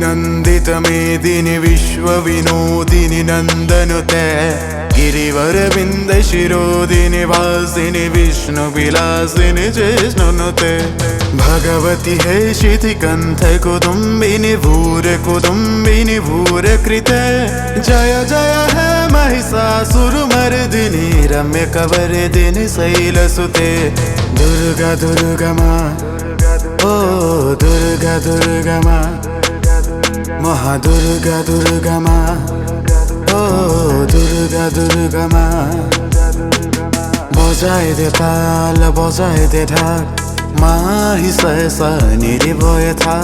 नन्दित मेदिनि विश्वविनोदिनि नन्दनुते गिरिवरविन्द शिरोदिनि वासिनि विष्णुविलासिनि जिष्णुनुते भगवति हे शितिकन्ठ कुदुम्बिनि भूरकुदुम्बिनि भूरकृते जय जय हे महिषासुरमर्दिनि रम्यकवरदिनि शैलसुते दुर्गा दुर्गा माँ ओ दुर्गा दुर्गा माँ महादुर्गा दुर्गा माँ ओ दुर्गा दुर्गा माँ बजाए दे ताल बजाए दे ढाक माही सहसा निर्भय था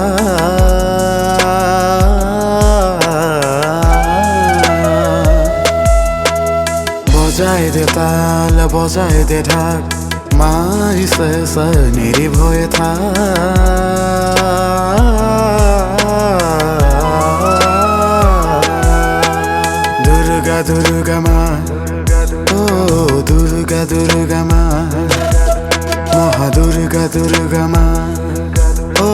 बजाए दे ताल बजाए दे ढाक माही सहसा निर्भय था दुर्गा दुर्गा माँ ओ दुर्गा दुर्गा माँ महादुर्गा दुर्गा माँ ओ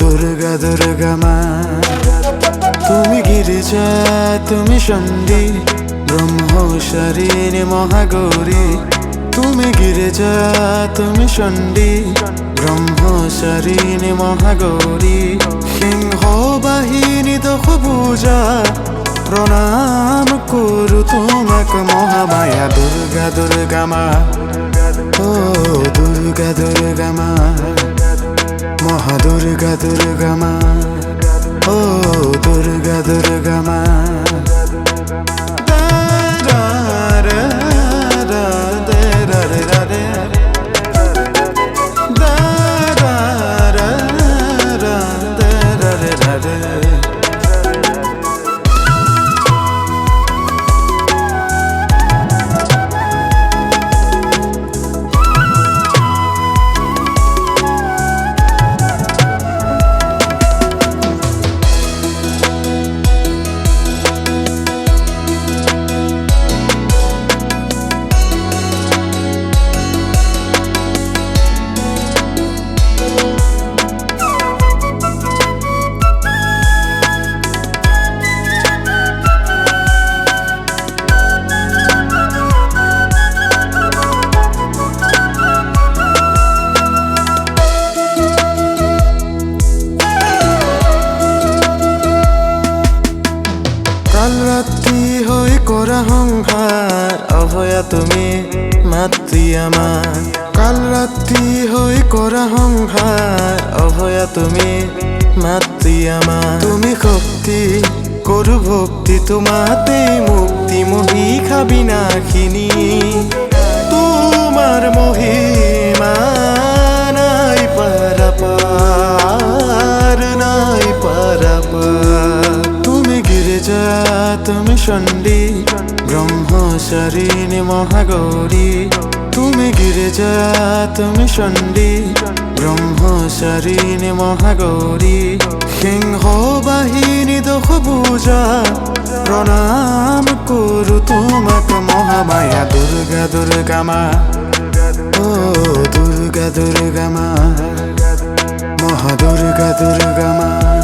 दुर्गा दुर्गा माँ तुमी गिरिजा तुमी चंडी ब्रह्मचारिणी महागौरी तुमी गिरिजा तुमी चंडी ब्रह्मचारिणी महागौरी सिंह बाहिनी दश भुजा प्रणाम करू तुमक महामाया दुर्गा दुर्गा माँ ओ दुर्गा दुर्गा माँ महादुर्गा दुर्गा माँ ओ दुर्गा दुर्गा माँ रात्रि হৈ কৰা সংসাৰ অভয়া তুমি মাতৃ আমাৰ কাল ৰাত্ৰি হৈ কৰা সংসাৰ অভয়া তুমি মাতৃ আমাৰ তুমি শক্তি কৰো ভক্তি তোমাতে মুক্তি মহিষা বিনাশিনী তোমাৰ মহিমা নাই পাৰাপাৰ নাই পাৰাপাৰ गिरिजा तुमी चंडी ब्रह्मचारिणी महागौरी तुमी गिरिजा तुमी चंडी ब्रह्मचारिणी महागौरी सिंह बाहिनी दश भुजा प्रणाम करू तुमक महामाया दुर्गा दुर्गा माँ ओ दुर्गा दुर्गा माँ महादुर्गा दुर्गा माँ